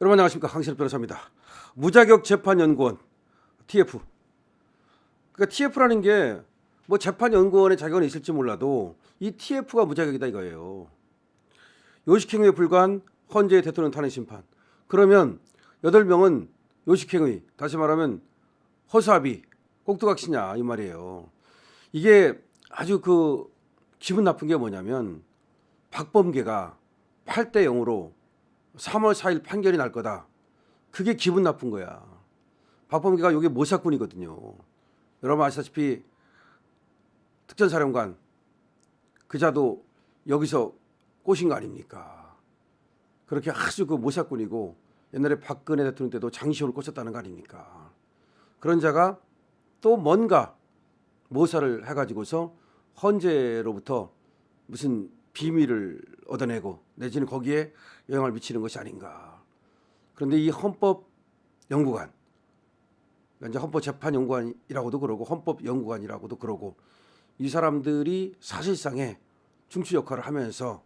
여러분 안녕하십니까, 강신업 변호사입니다. 무자격재판연구원 TF. 그러니까 TF라는 게 뭐 재판연구원의 자격은 있을지 몰라도 이 TF가 무자격이다 이거예요. 요식행위에 불과한 헌재의 대통령 탄핵 심판. 그러면 8명은 요식행위, 다시 말하면 허수아비, 꼭두각시냐 이 말이에요. 이게 아주 기분 나쁜 게 뭐냐면 박범계가 8대 0으로 3월 4일 판결이 날 거다. 그게 기분 나쁜 거야. 박범계가 이게 모사꾼이거든요. 여러분 아시다시피 특전사령관 그자도 여기서 꼬신 거 아닙니까? 그렇게 아주 모사꾼이고 옛날에 박근혜 대통령 때도 장시호를 꽂혔다는 거 아닙니까? 그런 자가 또 뭔가 모사를 해가지고서 헌재로부터 무슨 비밀을 얻어내고 내지는 거기에 영향을 미치는 것이 아닌가. 그런데 이 헌법연구관, 이제 헌법재판연구관이라고도 그러고 헌법연구관이라고도 그러고 이 사람들이 사실상의 중추 역할을 하면서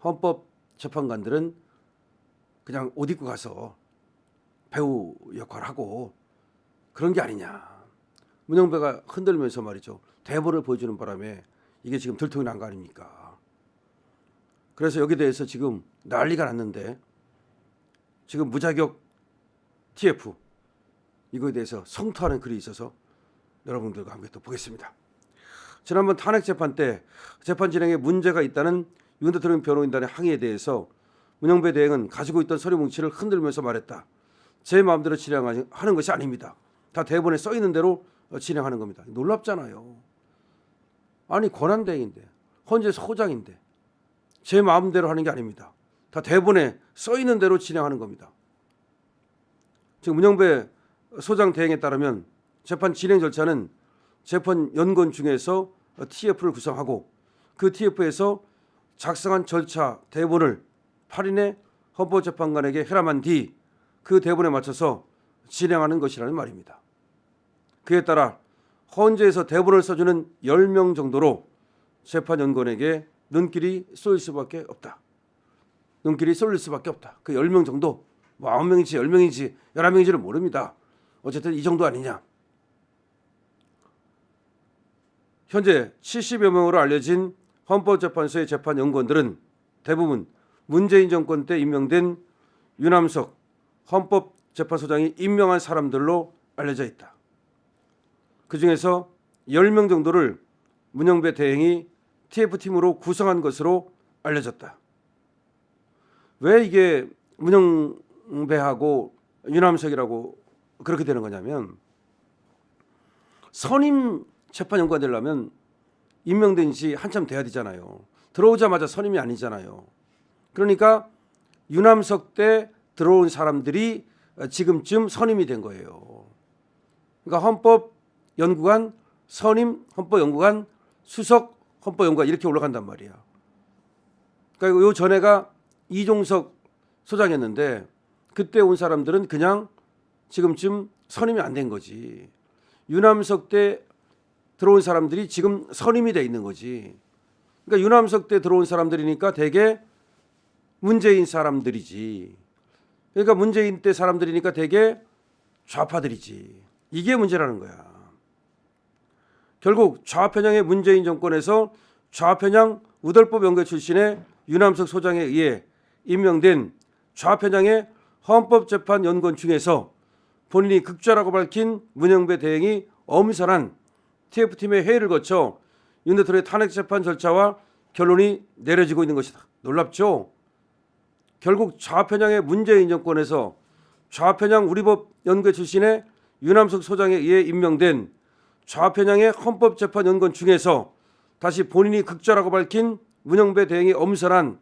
헌법재판관들은 그냥 옷 입고 가서 배우 역할을 하고 그런 게 아니냐. 문영배가 흔들면서 말이죠. 대본을 보여주는 바람에 이게 지금 들통이 난 거 아닙니까? 그래서 여기에 대해서 지금 난리가 났는데 지금 무자격 TF 이거에 대해서 성토하는 글이 있어서 여러분들과 함께 또 보겠습니다. 지난번 탄핵 재판 때 재판 진행에 문제가 있다는 윤 대통령 변호인단의 항의에 대해서 문영배 대행은 가지고 있던 서류 뭉치를 흔들면서 말했다. 제 마음대로 진행하는 것이 아닙니다. 다 대본에 써 있는 대로 진행하는 겁니다. 놀랍잖아요. 아니 권한대행인데 헌재 소장인데 제 마음대로 하는 게 아닙니다. 다 대본에 써 있는 대로 진행하는 겁니다. 지금 문영배 소장 대행에 따르면 재판 진행 절차는 재판 연건 중에서 TF를 구성하고 그 TF에서 작성한 절차 대본을 8인의 헌법재판관에게 회람한 뒤 그 대본에 맞춰서 진행하는 것이라는 말입니다. 그에 따라 헌재에서 대본을 써주는 10명 정도로 재판연구원에게 눈길이 쏠릴 수밖에 없다. 눈길이 쏠릴 수밖에 없다. 그 10명 정도, 뭐 9명인지 10명인지 11명인지는 모릅니다. 어쨌든 이 정도 아니냐. 현재 70여 명으로 알려진 헌법재판소의 재판연구원들은 대부분 문재인 정권 때 임명된 유남석 헌법재판소장이 임명한 사람들로 알려져 있다. 그중에서 10명 정도를 문영배 대행이 TF팀으로 구성한 것으로 알려졌다. 왜 이게 문영배하고 유남석이라고 그렇게 되는 거냐면 선임 재판연구관 되려면 임명된 지 한참 돼야 되잖아요. 들어오자마자 선임이 아니잖아요. 그러니까 유남석 때 들어온 사람들이 지금쯤 선임이 된 거예요. 그러니까 헌법연구관, 선임 헌법연구관, 수석 헌법연구관 이렇게 올라간단 말이야. 그러니까 요 전에가 이종석 소장이었는데 그때 온 사람들은 그냥 지금쯤 선임이 안 된 거지. 유남석 때 들어온 사람들이 지금 선임이 돼 있는 거지. 그러니까 유남석 때 들어온 사람들이니까 대개 문재인 사람들이지. 그러니까 문재인 때 사람들이니까 대개 좌파들이지. 이게 문제라는 거야. 결국 좌편향의 문재인 정권에서 좌편향 우덜법 연구 출신의 유남석 소장에 의해 임명된 좌편향의 헌법재판연구원 중에서 본인이 극좌라고 밝힌 문영배 대행이 엄선한 TF팀의 회의를 거쳐 윤 대통령의 탄핵 재판 절차와 결론이 내려지고 있는 것이다. 놀랍죠? 결국 좌편향의 문재인 정권에서 좌편향 우리법 연구회 출신의 유남석 소장에 의해 임명된 좌편향의 헌법재판연구원 중에서 다시 본인이 극좌라고 밝힌 문영배 대행이 엄선한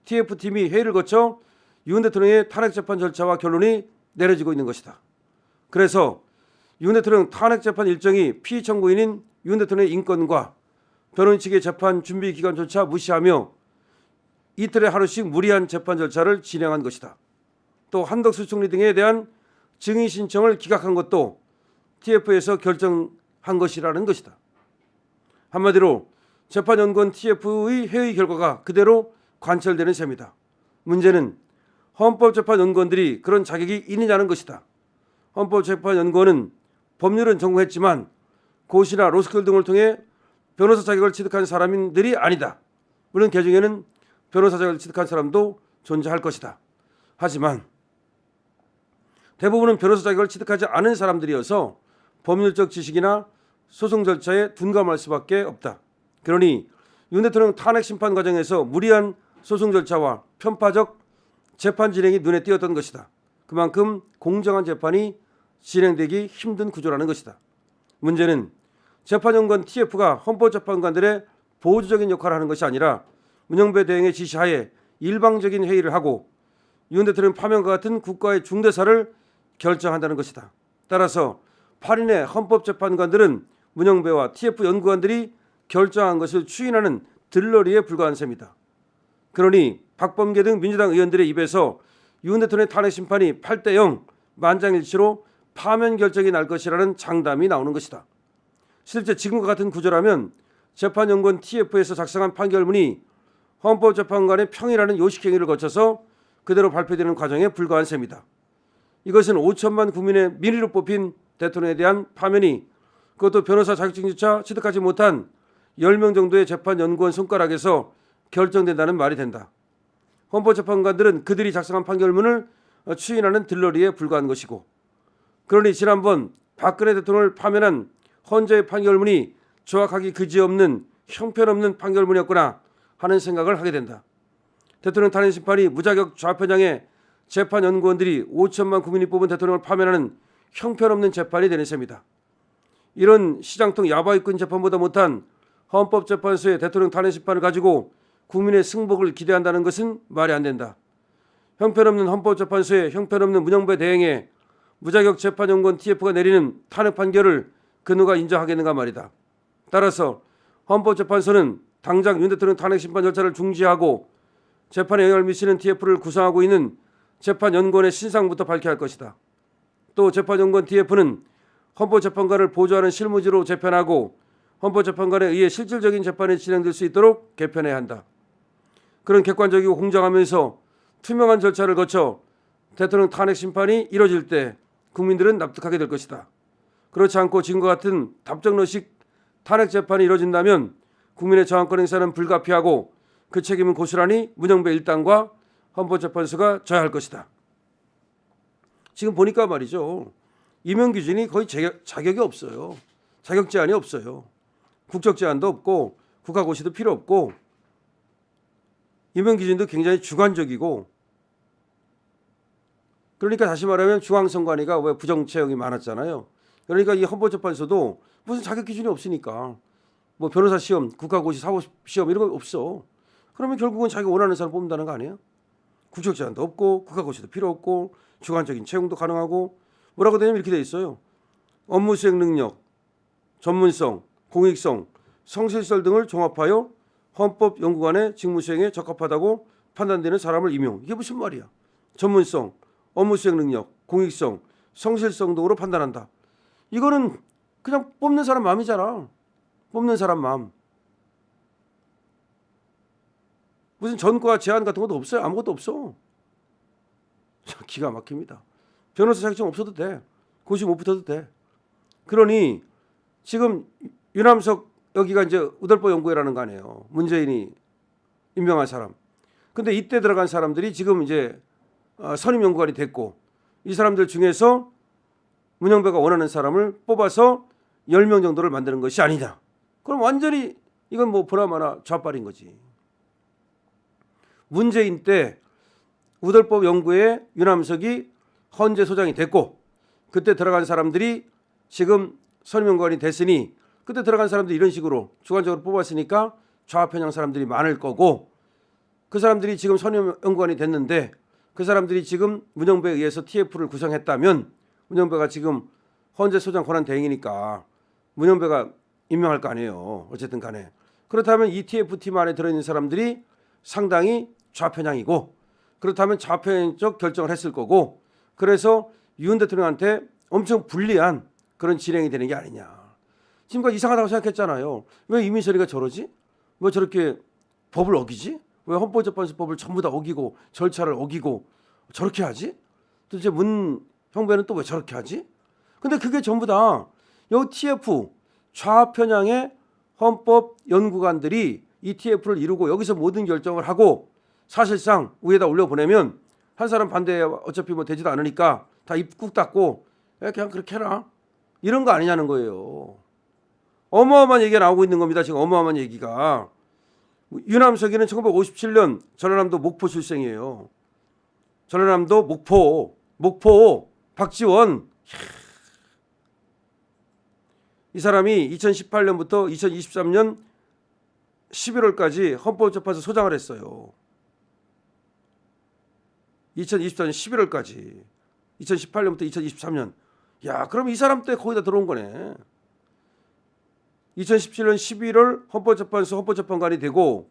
TF팀이 회의를 거쳐 윤 대통령의 탄핵 재판 절차와 결론이 내려지고 있는 것이다. 그래서 윤 대통령 탄핵 재판 일정이 피의 청구인인 윤 대통령의 인권과 변호인 측의 재판 준비 기간조차 무시하며 이틀에 하루씩 무리한 재판 절차를 진행한 것이다. 또 한덕수 총리 등에 대한 증인 신청을 기각한 것도 TF에서 결정한 것이라는 것이다. 한마디로 재판연구원 TF의 회의 결과가 그대로 관철되는 셈이다. 문제는 헌법재판연구원들이 그런 자격이 있느냐는 것이다. 헌법재판연구원은 법률은 전공했지만 고시나 로스쿨 등을 통해 변호사 자격을 취득한 사람들이 아니다. 물론 개중에는 변호사 자격을 취득한 사람도 존재할 것이다. 하지만 대부분은 변호사 자격을 취득하지 않은 사람들이어서 법률적 지식이나 소송 절차에 둔감할 수밖에 없다. 그러니 윤 대통령 탄핵 심판 과정에서 무리한 소송 절차와 편파적 재판 진행이 눈에 띄었던 것이다. 그만큼 공정한 재판이 진행되기 힘든 구조라는 것이다. 문제는 재판연구원 TF가 헌법재판관들의 보조적인 역할을 하는 것이 아니라 문영배 대행의 지시하에 일방적인 회의를 하고 윤 대통령 파면과 같은 국가의 중대사를 결정한다는 것이다. 따라서 8인의 헌법재판관들은 문영배와 TF 연구관들이 결정한 것을 추인하는 들러리에 불과한 셈이다. 그러니 박범계 등 민주당 의원들의 입에서 윤 대통령의 탄핵 심판이 8대0 만장일치로 파면 결정이 날 것이라는 장담이 나오는 것이다. 실제 지금과 같은 구조라면 재판연구원 TF에서 작성한 판결문이 헌법재판관의 평이라는 요식행위를 거쳐서 그대로 발표되는 과정에 불과한 셈이다. 이것은 5천만 국민의 민의로 뽑힌 대통령에 대한 파면이 그것도 변호사 자격증조차 취득하지 못한 10명 정도의 재판연구원 손가락에서 결정된다는 말이 된다. 헌법재판관들은 그들이 작성한 판결문을 추인하는 들러리에 불과한 것이고, 그러니 지난번 박근혜 대통령을 파면한 헌재의 판결문이 조악하기 그지없는 형편없는 판결문이었구나 하는 생각을 하게 된다. 대통령 탄핵 심판이 무자격 좌편향의 재판연구원들이 5천만 국민이 뽑은 대통령을 파면하는 형편없는 재판이 되는 셈이다. 이런 시장통 야바이꾼 재판보다 못한 헌법재판소의 대통령 탄핵 심판을 가지고 국민의 승복을 기대한다는 것은 말이 안 된다. 형편없는 헌법재판소의 형편없는 문영배 대행에 무자격 재판연구원 TF가 내리는 탄핵 판결을 그 누가 인정하겠는가 말이다. 따라서 헌법재판소는 당장 윤 대통령 탄핵 심판 절차를 중지하고 재판에 영향을 미치는 TF를 구성하고 있는 재판연구원의 신상부터 밝혀야 할 것이다. 또 재판연구원 TF는 헌법재판관을 보조하는 실무지로 재편하고 헌법재판관에 의해 실질적인 재판이 진행될 수 있도록 개편해야 한다. 그런 객관적이고 공정하면서 투명한 절차를 거쳐 대통령 탄핵 심판이 이뤄질 때 국민들은 납득하게 될 것이다. 그렇지 않고 지금과 같은 답정너식 탄핵 재판이 이뤄진다면 국민의 저항권 행사는 불가피하고 그 책임은 고스란히 문영배 일당과 헌법재판소가 져야 할 것이다. 지금 보니까 말이죠. 임용 기준이 거의 자격이 없어요. 자격 제한이 없어요. 국적 제한도 없고 국가고시도 필요 없고 임용 기준도 굉장히 주관적이고, 그러니까 다시 말하면 중앙선관위가 왜 부정채용이 많았잖아요. 그러니까 이 헌법재판소도 무슨 자격 기준이 없으니까 뭐 변호사 시험, 국가고시, 사법 시험 이런 거 없어. 그러면 결국은 자기가 원하는 사람 뽑는다는 거 아니에요? 국적 제한도 없고 국가고시도 필요 없고 주관적인 채용도 가능하고 뭐라고 되냐면 이렇게 돼 있어요. 업무 수행 능력, 전문성, 공익성, 성실설 등을 종합하여 헌법연구관의 직무 수행에 적합하다고 판단되는 사람을 임용. 이게 무슨 말이야? 전문성, 업무 수행 능력, 공익성, 성실성 등으로 판단한다. 이거는 그냥 뽑는 사람 마음이잖아. 뽑는 사람 마음. 무슨 전과 제한 같은 것도 없어요. 아무것도 없어. 기가 막힙니다. 변호사 자격증 없어도 돼. 고시 못 붙어도 돼. 그러니 지금 유남석 여기가 이제 우덜법 연구회라는 거 아니에요. 문재인이 임명한 사람. 근데 이때 들어간 사람들이 지금 이제 선임 연구관이 됐고, 이 사람들 중에서 문영배가 원하는 사람을 뽑아서 10명 정도를 만드는 것이 아니냐. 그럼 완전히 이건 뭐 보나마나 좌빨인 거지. 문재인 때 우덜법 연구회 유남석이 헌재 소장이 됐고, 그때 들어간 사람들이 지금 선임연구관이 됐으니 그때 들어간 사람들이 이런 식으로 주관적으로 뽑았으니까 좌편향 사람들이 많을 거고, 그 사람들이 지금 선임연구관이 됐는데 그 사람들이 지금 문영배에 의해서 TF를 구성했다면 문영배가 지금 헌재 소장 권한 대행이니까 문영배가 임명할 거 아니에요. 어쨌든 간에. 그렇다면 이 TF팀 안에 들어있는 사람들이 상당히 좌편향이고, 그렇다면 좌편적 결정을 했을 거고, 그래서 윤 대통령한테 엄청 불리한 그런 진행이 되는 게 아니냐. 지금까지 이상하다고 생각했잖아요. 왜 이민철이가 저러지? 왜 저렇게 법을 어기지? 왜 헌법재판소법을 전부 다 어기고 절차를 어기고 저렇게 하지? 도대체 문 형배는 또 왜 저렇게 하지? 근데 그게 전부 다 요 TF 좌편향의 헌법 연구관들이 이 TF를 이루고 여기서 모든 결정을 하고 사실상 위에다 올려보내면 한 사람 반대 어차피 뭐 되지도 않으니까 다 입 꾹 닫고 그냥 그렇게 해라. 이런 거 아니냐는 거예요. 어마어마한 얘기가 나오고 있는 겁니다. 지금 어마어마한 얘기가. 유남석이는 1957년 전라남도 목포 출생이에요. 전라남도 목포 박지원. 이 사람이 2018년부터 2023년 11월까지 헌법재판소 소장을 했어요. 2024년 11월까지. 2018년부터 2023년. 야, 그럼 이 사람 때 거의 다 들어온 거네. 2017년 11월 헌법재판소 헌법재판관이 되고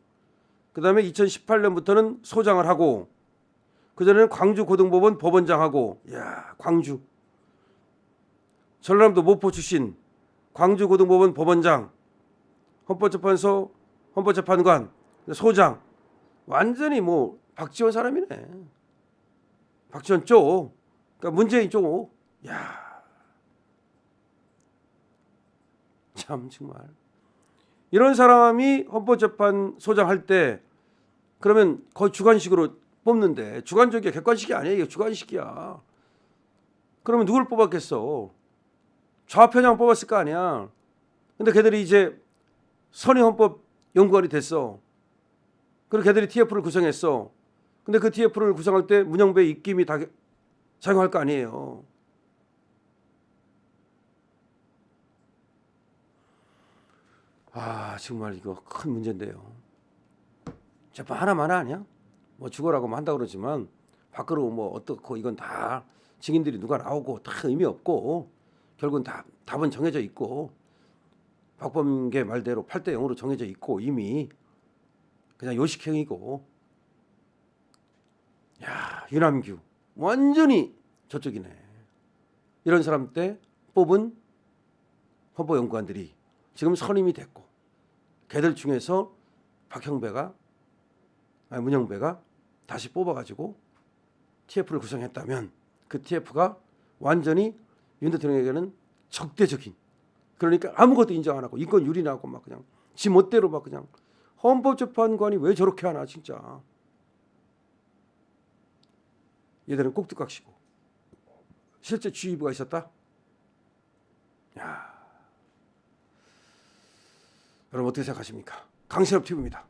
그다음에 2018년부터는 소장을 하고 그전에는 광주고등법원 법원장하고 야, 광주. 전라남도 목포 출신 광주고등법원 법원장 헌법재판소 헌법재판관 소장 완전히 뭐 박지원 사람이네. 박지원 쪽. 그러니까 문재인 쪽. 야. 참 정말. 이런 사람이 헌법재판소장 할 때 그러면 거의 주관식으로 뽑는데 주관적이야. 객관식이 아니에요. 이게 주관식이야. 그러면 누굴 뽑았겠어? 좌편향 뽑았을 거 아니야. 근데 걔들이 이제 선의헌법 연구관이 됐어. 그리고 걔들이 TF를 구성했어. 근데 그 TF를 구성할 때 문영배 입김이 다 작용할 거 아니에요. 아, 정말 이거 큰 문제인데요. 재판 하나만 아니야? 뭐 죽어라고 한다 그러지만 밖으로 뭐 어떻고 이건 다 증인들이 누가 나오고 다 의미 없고 결국은 다 답은 정해져 있고 박범계 말대로 8대 0으로 정해져 있고 이미 그냥 요식행위고. 야, 유남규 완전히 저쪽이네. 이런 사람 때 뽑은 헌법연구관들이 지금 선임이 됐고 걔들 중에서 문영배가 다시 뽑아가지고 TF를 구성했다면 그 TF가 완전히 윤 대통령에게는 적대적인, 그러니까 아무것도 인정 안 하고 인권 유린하고 막 그냥 지 멋대로 막 그냥 헌법재판관이 왜 저렇게 하나 진짜. 얘들은 꼭두각시고 실제 주의부가 있었다. 야, 여러분 어떻게 생각하십니까? 강신업 TV입니다.